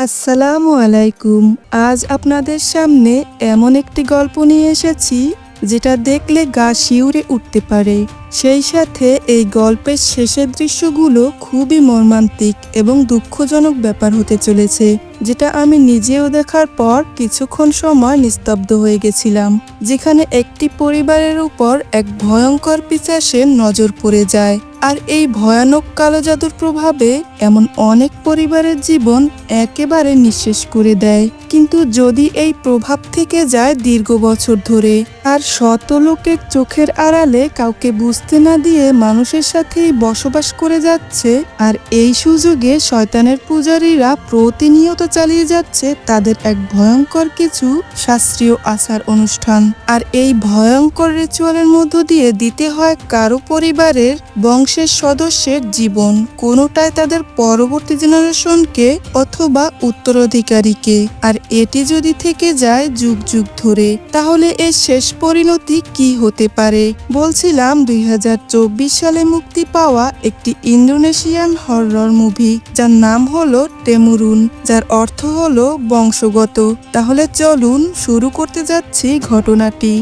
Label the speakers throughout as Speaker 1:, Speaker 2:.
Speaker 1: আসসালামু আলাইকুম। আজ আপনাদের সামনে এমন একটি গল্প নিয়ে এসেছি যেটা দেখলে গা শিউরে উঠতে পারে। সেই সাথে এই গল্পের শেষের দৃশ্যগুলো খুবই মর্মান্তিক এবং দুঃখজনক ব্যাপার হতে চলেছে, যেটা আমি নিজেও দেখার পর কিছুক্ষণ সময় নিস্তব্ধ হয়ে গেছিলাম। যেখানে একটি পরিবারের উপর এক ভয়ঙ্কর পিশাচের নজর পড়ে যায়, আর এই ভয়ানক কালো জাদুর প্রভাবে এমন অনেক পরিবারের জীবন একেবারে নিঃশেষ করে দেয়। কিন্তু যদি এই প্রভাব থেকে যায় দীর্ঘ বছর ধরে, আর শত লোকের চোখের আড়ালে কাউকে বুঝতে না দিয়ে মানুষের সাথেই বসবাস করে যাচ্ছে, আর এই সুযোগে শয়তানের পূজারীরা প্রতিনিয়ত চালিয়ে যাচ্ছে তাদের এক ভয়ঙ্কর কিছু শাস্ত্রীয় আচার অনুষ্ঠান। আর এই ভয়ঙ্কর রিচুয়ালের মধ্য দিয়ে দিতে হয় কারো পরিবারের বংশের সদস্যের জীবন, কোনোটাই তাদের পরবর্তী জেনারেশনকে অথবা উত্তরাধিকারীকে। আর এটি যদি থেকে যায় যুগ যুগ ধরে, তাহলে এর শেষ পরিণতি কি হতে পারে? বলছিলাম 2024 সালে মুক্তি পাওয়া একটি ইন্দোনেশিয়ান হরর মুভি, যার নাম হলো টেমুরুন, যার অর্থ হলো বংশগত। তাহলে চলুন শুরু করতে যাচ্ছি ঘটনাটি।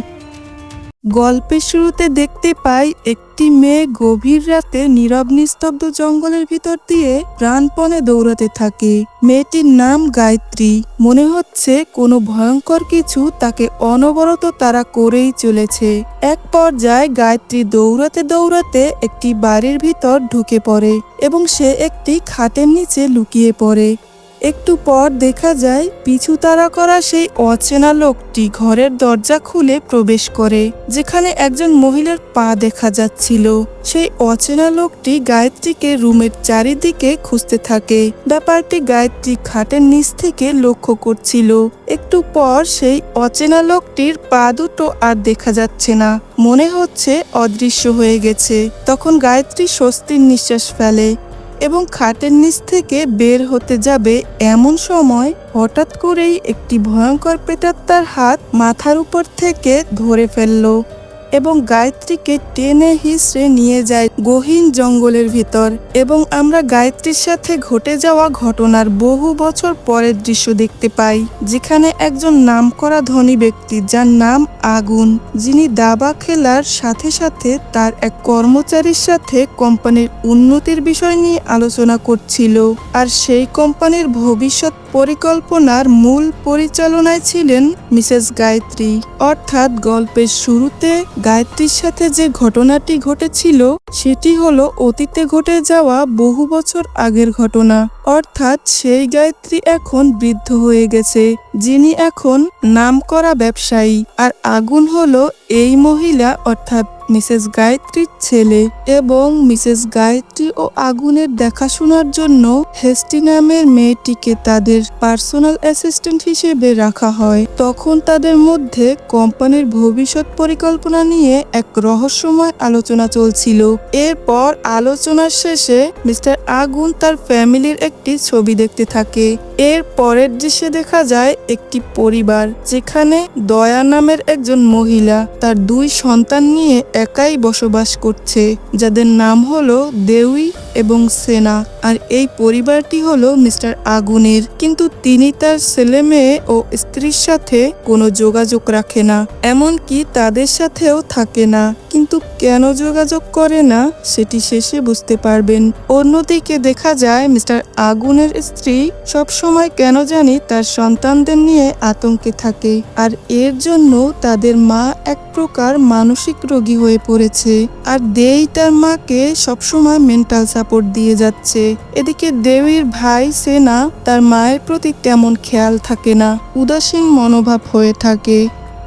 Speaker 1: গল্পের শুরুতে দেখতে পাই একটি মেয়ে গভীর রাতে নীরব নিস্তব্ধ জঙ্গলের ভিতর দিয়ে প্রাণপণে দৌড়াতে থাকে। মেয়েটির নাম গায়ত্রী। মনে হচ্ছে কোনো ভয়ঙ্কর কিছু তাকে অনবরত তাড়া করেই চলেছে। এক পর্যায়ে গায়ত্রী দৌড়াতে দৌড়াতে একটি বাড়ির ভিতর ঢুকে পড়ে এবং সে একটি খাটের নিচে লুকিয়ে পড়ে। একটু পর দেখা যায় পিছু তাড়া করা সেই অচেনা লোকটি ঘরের দরজা খুলে প্রবেশ করে, যেখানে একজন মহিলার পা দেখা যাচ্ছিল। সেই অচেনা লোকটি গায়ত্রীকে রুমের চারিদিকে খুঁজতে থাকে। ব্যাপারটি গায়ত্রী খাটের নিচ থেকে লক্ষ্য করছিল। একটু পর সেই অচেনা লোকটির পা দুটো আর দেখা যাচ্ছে না, মনে হচ্ছে অদৃশ্য হয়ে গেছে। তখন গায়ত্রী স্বস্তির নিঃশ্বাস ফেলে এবং খাটের নিচ থেকে বের হতে যাবে, এমন সময় হঠাৎ করেই একটি ভয়ঙ্কর প্রেতাত্মার হাত মাথার উপর থেকে ধরে ফেলল এবং গায়ত্রীকে টেনে হিঁচড়ে নিয়ে যায় গহীন জঙ্গলের ভিতর। এবং আমরা গায়ত্রীর সাথে ঘটে যাওয়া ঘটনার বহু বছর পরের দৃশ্য দেখতে পাই, যেখানে একজন নামকরা ধনী ব্যক্তি, যার নাম আগুন, যিনি দাবা খেলার সাথে সাথে তার এক কর্মচারীর সাথে কোম্পানির উন্নতির বিষয় নিয়ে আলোচনা করছিল। আর সেই কোম্পানির ভবিষ্যৎ পরিকল্পনার মূল পরিচালনায় ছিলেন মিসেস গায়ত্রী। অর্থাৎ গল্পের শুরুতে গায়ত্রীর সাথে যে ঘটনাটি ঘটেছিল সেটি হলো অতীতে ঘটে যাওয়া বহু বছর আগের ঘটনা। অর্থাৎ সেই গায়ত্রী এখন বৃদ্ধ হয়ে গেছে, যিনি এখন নামকরা ব্যবসায়ী। আর আগুন হলো এই মহিলা, অর্থাৎ মিসেস গায়ত্রীর ছেলে। এবং মিসেস গায়ত্রী ও আগুনের দেখাশোনার জন্য হেস্টি নামের মেয়েটিকে তাদের পার্সোনাল অ্যাসিস্ট্যান্ট হিসেবে রাখা হয়। তখন তাদের মধ্যে কোম্পানির ভবিষ্যৎ পরিকল্পনা নিয়ে এক রহস্যময় আলোচনা চলছিল। এরপর আলোচনার শেষে মিস্টার আগুন তার ফ্যামিলির একটি ছবি দেখতে থাকে। এর পরের দৃশ্যে দেখা যায় একটি পরিবার, যেখানে দয়া নামের একজন মহিলা তার 2 সন্তান নিয়ে একাই বসবাস করছে, যাদের নাম হলো দেউই এবং সেনা। আর এই পরিবারটি হলো মিস্টার আগুনের, কিন্তু তিনি তার ছেলে মেয়ে ও স্ত্রীর সাথে কোনো যোগাযোগ রাখে না, এমনকি তাদের সাথেও থাকে না। কিন্তু কেন যোগাযোগ করে না সেটি শেষে বুঝতে পারবেন। অন্যদিকে দেখা যায় মিস্টার আগুনের স্ত্রী সবসময় কেন জানি তার সন্তানদের নিয়ে আতঙ্কে থাকে, আর এর জন্য তাদের মা এক প্রকার মানসিক রোগী হয়ে পড়েছে। আর দেই তার মাকে সবসময় মেন্টাল সাপোর্ট দিয়ে যাচ্ছে। এদিকে দেবীর ভাই সেনা তার মায়ের প্রতি তেমন খেয়াল থাকে না, উদাসীন মনোভাব হয়ে থাকে।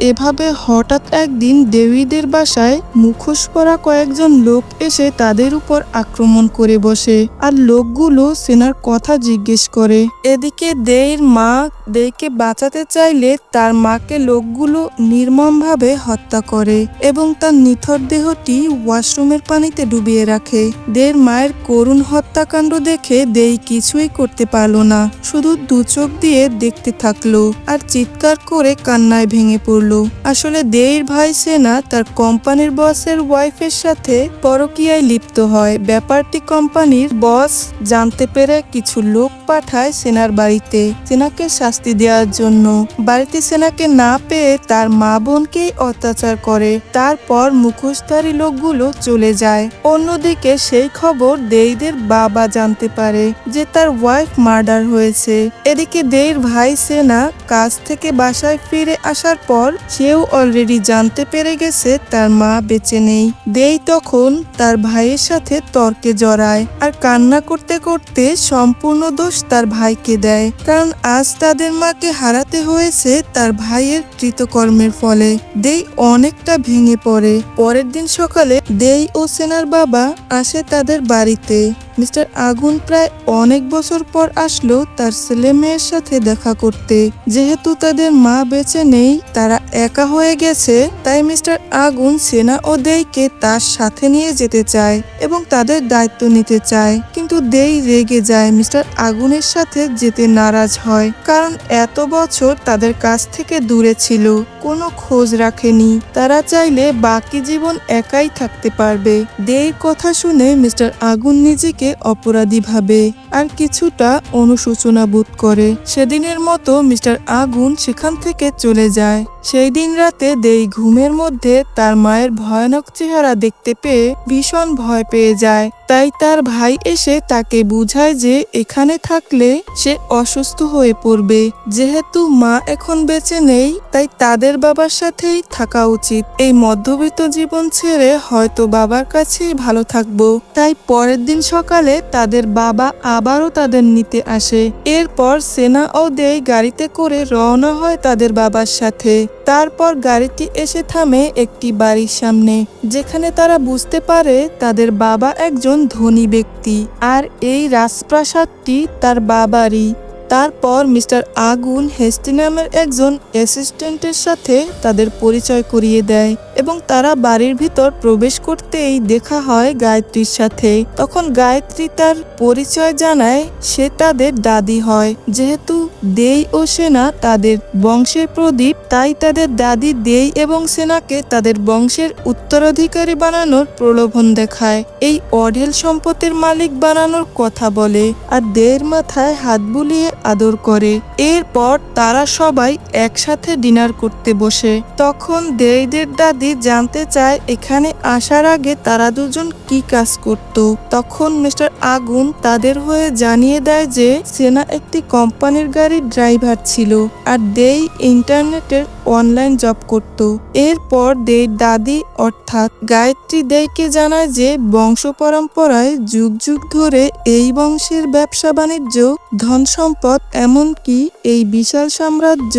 Speaker 1: এভাবে হঠাৎ একদিন দেবীদের বাসায় মুখোশ পরা কয়েকজন লোক এসে তাদের উপর আক্রমণ করে বসে, আর লোকগুলো সেনার কথা জিজ্ঞেস করে। এদিকে দেইর মা দেইকে বাঁচাতে চাইলে তার মাকে লোকগুলো নির্মমভাবে হত্যা করে এবং তার নিথর দেহটি ওয়াশরুমের পানিতে ডুবিয়ে রাখে। দেইর মায়ের করুণ হত্যাকাণ্ড দেখে দেই কিছুই করতে পারল না, শুধু 2 চোখ দিয়ে দেখতে থাকলো আর চিৎকার করে কান্নায় ভেঙে পড়ল। আসলে দেইর ভাই সেনা তার কোম্পানির বসের ওয়াইফের সাথে পরকীয়ায় লিপ্ত হয়। ব্যাপারটি কোম্পানির বস জানতে পেরে কিছু লোক পাঠায় সেনার বাড়িতে সেনাকে শাস্তি দেওয়ার জন্য। বাড়িতে সেনাকে না পেয়ে তার মা বোনকেই অত্যাচার করে। তারপর মুখোশধারী লোকগুলো চলে যায়। অন্যদিকে সেই খবর দেইদের বাবা জানতে পারে যে তার ওয়াইফ মার্ডার হয়েছে। এদিকে দেইর ভাই সেনা কাজ থেকে বাসায় ফিরে আসার পর সেও অলরেডি জানতে পেরে গেছে তার মা বেঁচে নেই। দেই তখন তার ভাইয়ের সাথে তর্কে জড়ায় আর কান্না করতে করতে সম্পূর্ণ দোষ তার ভাইকে দেয়, কারণ আজ তাদের মাকে হারাতে হয়েছে তার ভাইয়ের কৃতকর্মের ফলে। দেই অনেকটা ভেঙে পড়ে। পরের দিন সকালে দেই ও সেনার বাবা আসে তাদের বাড়িতে। মিস্টার আগুন প্রায় অনেক বছর পর আসলো তার ছেলে মেয়ের সাথে দেখা করতে। যেহেতু তাদের মা বেঁচে নেই, তারা একা হয়ে গেছে, তাই মিস্টার আগুন সেনা ও দেইকে তার সাথে নিয়ে যেতে চায় এবং তাদের দায়িত্ব নিতে চায়। কিন্তু দেই রেগে যায়, মিস্টার আগুনের সাথে যেতে নারাজ হয়, কারণ এত বছর তাদের কাছ থেকে দূরে ছিল, কোনো খোঁজ রাখেনি। তারা চাইলে বাকি জীবন একাই থাকতে পারবে। দেইর কথা শুনে মিস্টার আগুন নিজেকে অপরাধী ভাবে আর কিছুটা অনুশোচনা বোধ করে। সেদিনের মতো মিস্টার আগুন সেখান থেকে চলে যায়। সেই দিন রাতে দেই ঘুমের মধ্যে তার মায়ের ভয়ানক চেহারা দেখতে পেয়ে ভীষণ ভয় পেয়ে যায়। তাই তার ভাই এসে তাকে বুঝায় যে এখানে থাকলে সে অসুস্থ হয়ে পড়বে। যেহেতু মা এখন বেঁচে নেই, তাই তাদের বাবার সাথেই থাকা উচিত। এই মধ্যবিত্ত জীবন ছেড়ে হয়তো বাবার কাছেই ভালো থাকবো। তাই পরের দিন সকালে তাদের বাবা আবারও তাদের নিতে আসে। এরপর সেনা ও দেই গাড়িতে করে রওনা হয় তাদের বাবার সাথে। তারপর গাড়িটি এসে থামে একটি বাড়ির সামনে, যেখানে তারা বুঝতে পারে তাদের বাবা একজন ধনী ব্যক্তি আর এই রাজপ্রাসাদটি তার বাবারই। তারপর মিস্টার আগুন হেস্টি নামের একজন অ্যাসিস্ট্যান্টের সাথে তাদের পরিচয় করিয়ে দেয় এবং তারা বাড়ির ভিতর প্রবেশ করতেই দেখা হয় গায়ত্রীর সাথে। তখন গায়ত্রী তার পরিচয় জানায় সে তাদের দাদি হয়। যেহেতু দেই ও সেনা তাদের বংশের প্রদীপ, তাই তাদের দাদি দেই এবং সেনাকে তাদের বংশের উত্তরাধিকারী বানানোর প্রলোভন দেখায়। এই অঢেল সম্পত্তির মালিক বানানোর কথা বলে আর দেইর মাথায় হাত বুলিয়ে আদর করে। এরপর তারা সবাই একসাথে ডিনার করতে বসে। তখন দেইদের দাদি জানতে চায় এখানে আসার আগে তারা দুজন কি কাজ করত। তখন মিস্টার আগুন তাদের হয়ে জানিয়ে দেয় যে সেনা একটি কোম্পানির গাড়ির ড্রাইভার ছিল আর দেই ইন্টারনেটের অনলাইন জব করত। এরপর দেইর দাদি অর্থাৎ গায়ত্রী দেইকে জানায় যে বংশ পরম্পরায় যুগ যুগ ধরে এই বংশের ব্যবসা বাণিজ্য, ধন সম্পদ, এমনকি এই বিশাল সাম্রাজ্য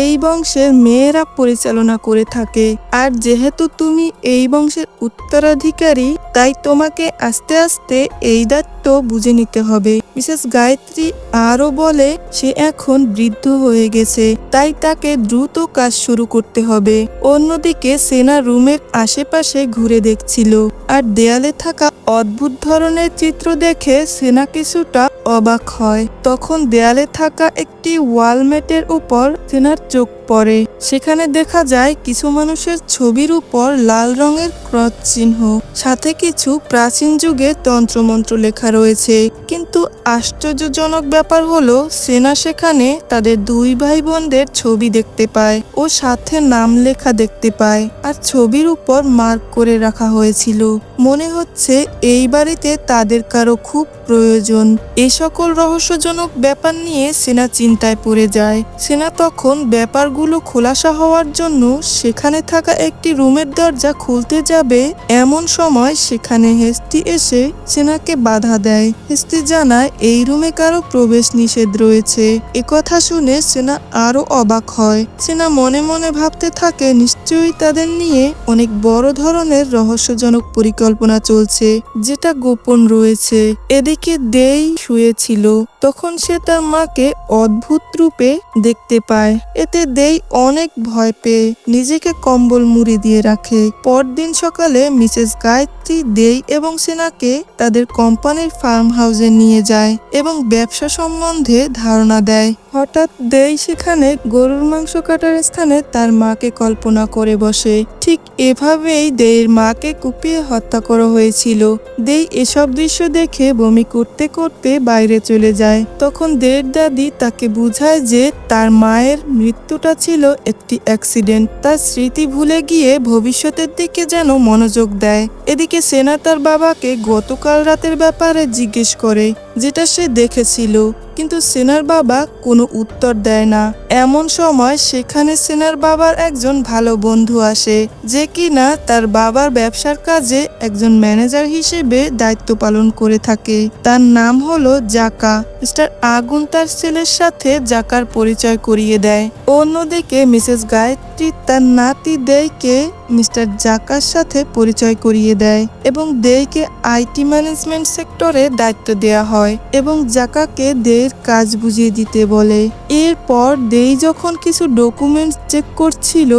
Speaker 1: এই বংশের মেয়েরা পরিচালনা করে থাকে। আর যেহেতু তুমি এই বংশের উত্তরাধিকারী, তাই তোমাকে আস্তে আস্তে এই দায়িত্ব বুঝে নিতে হবে। মিসেস গায়ত্রী আরো বলে সে এখন বৃদ্ধ হয়ে গেছে, তাই তাকে দ্রুত কাজ শুরু করতে হবে। অন্যদিকে সেনা রুমের আশেপাশে ঘুরে দেখছিল আর দেয়ালে থাকা অদ্ভুত ধরনের চিত্র দেখে সেনা কিছুটা অবাক হয়। তখন দেয়ালে থাকা একটি ওয়ালমেটের উপর সেনার চোখ পড়ে। সেখানে দেখা যায় কিছু মানুষের ছবির উপর লাল রঙের ক্রস চিহ্ন, সাথে কিছু প্রাচীন যুগের তন্ত্রমন্ত্র লেখা রয়েছে। কিন্তু আশ্চর্যজনক ব্যাপার হলো সেনা সেখানে তাদের দুই ভাই বোনদের ছবি দেখতে পায় ও সাথে নাম লেখা দেখতে পায় আর ছবির উপর মার্ক করে রাখা হয়েছিল। মনে হচ্ছে এই বাড়িতে তাদের কারো খুব প্রয়োজন। এই সকল রহস্যজনক ব্যাপার নিয়ে সেনা চিন্তায় পড়ে যায়। সেনা তখন ব্যাপারগুলো খোলাসা হওয়ার জন্য সেখানে থাকা একটি রুমের দরজা খুলতে যাবে, এমন সময় সেখানে হেস্টি এসে সেনাকে বাধা দেয়। হেস্টি জানায় এই রুমে কারো প্রবেশ নিষেধ রয়েছে। একথা শুনে সেনা আরো অবাক হয়। সেনা মনে মনে ভাবতে থাকে নিশ্চয়ই তাদের নিয়ে অনেক বড় ধরনের রহস্যজনক পরিকল্পনা চলছে, যেটা গোপন রয়েছে। এদিকে দেই শুয়েছিল, তখন সে তার মাকে অদ্ভুত রূপে দেখতে পায়। এতে দেই অনেক ভয় পেয়ে নিজেকে কম্বল মুড়ি দিয়ে রাখে। পরদিন সকালে মিসেস গায়ত্রী দেই এবং সেনাকে তাদের কোম্পানির ফার্ম হাউসে নিয়ে যায় এবং ব্যবসা সম্বন্ধে ধারণা দেয়। হঠাৎ দেই সেখানে গরুর মাংস কাটার স্থানে তার মাকে কল্পনা করে বসে। ঠিক এভাবেই দেইর মাকে কুপিয়ে হত্যা করা হয়েছিল। দেই এসব দৃশ্য দেখে বমি করতে করতে বাইরে চলে যায়। যায়। তখন দের দাদি তাকে বুঝায় যে তার মায়ের মৃত্যুটা ছিল একটি অ্যাক্সিডেন্ট। তার স্মৃতি ভুলে গিয়ে ভবিষ্যতের দিকে যেন মনোযোগ দেয়। এদিকে সেনা তার বাবাকে গতকাল রাতের ব্যাপারে জিজ্ঞেস করে, যেটা সে দেখেছিল, কিন্তু সেনার বাবা কোনো উত্তর দেয় না। এমন সময় সেখানে সেনার বাবার একজন ভালো বন্ধু আসে, যে কিনা তার বাবার ব্যবসার কাজে একজন ম্যানেজার হিসেবে দায়িত্ব পালন করে থাকে। তার নাম হলো জাকা। মিস্টার আগুন তার ছেলের সাথে জাকার পরিচয় করিয়ে দেয়। অন্যদিকে মিসেস গায়ত্রী তার নাতি দেইকে মিস্টার জাকার সাথে পরিচয় করিয়ে দেয় এবং দেইকে আইটি ম্যানেজমেন্ট সেক্টরে দায়িত্ব দেয়া হয় এবং জাকাকে দেইর কাজ বুঝিয়ে দিতে বলে। এরপর দেই যখন কিছু ডকুমেন্টস চেক করছিল,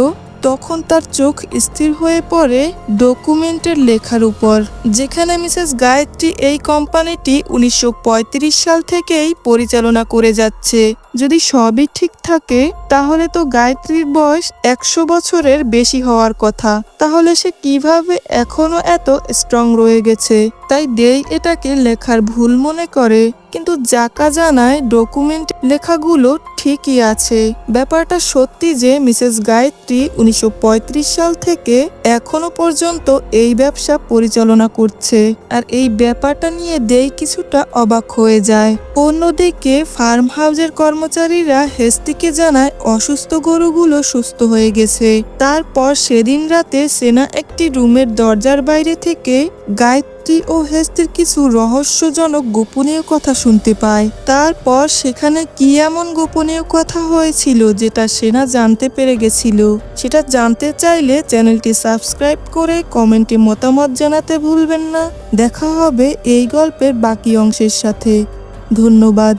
Speaker 1: তখন তার চোখ স্থির হয়ে পড়ে ডকুমেন্টের লেখার উপর, যেখানে মিসেস গায়ত্রী এই কোম্পানিটি 1935 সাল থেকেই পরিচালনা করে যাচ্ছে। যদি সবই ঠিক থাকে তাহলে তো গায়ত্রীর বয়স 100 বছরের বেশি হওয়ার কথা। তাহলে সে কিভাবে এখনো এত স্ট্রং রয়ে গেছে? তাই দেই এটাকে লেখার ভুল মনে করে, কিন্তু জাকা জানায় ডকুমেন্ট লেখাগুলো ঠিকই আছে। ব্যাপারটা সত্যি যে মিসেস গায়ত্রী 1935 সাল থেকে এখনো পর্যন্ত এই ব্যবসা পরিচালনা করছে, আর এই ব্যাপারটা নিয়ে দেই কিছুটা অবাক হয়ে যায়। অন্যদিকে ফার্ম হাউসের কর্মচারীরা হেস্তিকে জানায় অসুস্থ গরুগুলো সুস্থ হয়ে গেছে। তারপর সেদিন রাতে সেনা একটি রুমের দরজার বাইরে থেকে গায়ত্রী ও হেস্তির কিছু রহস্যজনক গোপনীয় কথা শুনতে পায়। তারপর সেখানে কি এমন গোপনীয় কথা হয়েছিল যেটা সেনা জানতে পেরে গেছিল, সেটা জানতে চাইলে চ্যানেলটি সাবস্ক্রাইব করে কমেন্টে মতামত জানাতে ভুলবেন না। দেখা হবে এই গল্পের বাকি অংশের সাথে। ধন্যবাদ।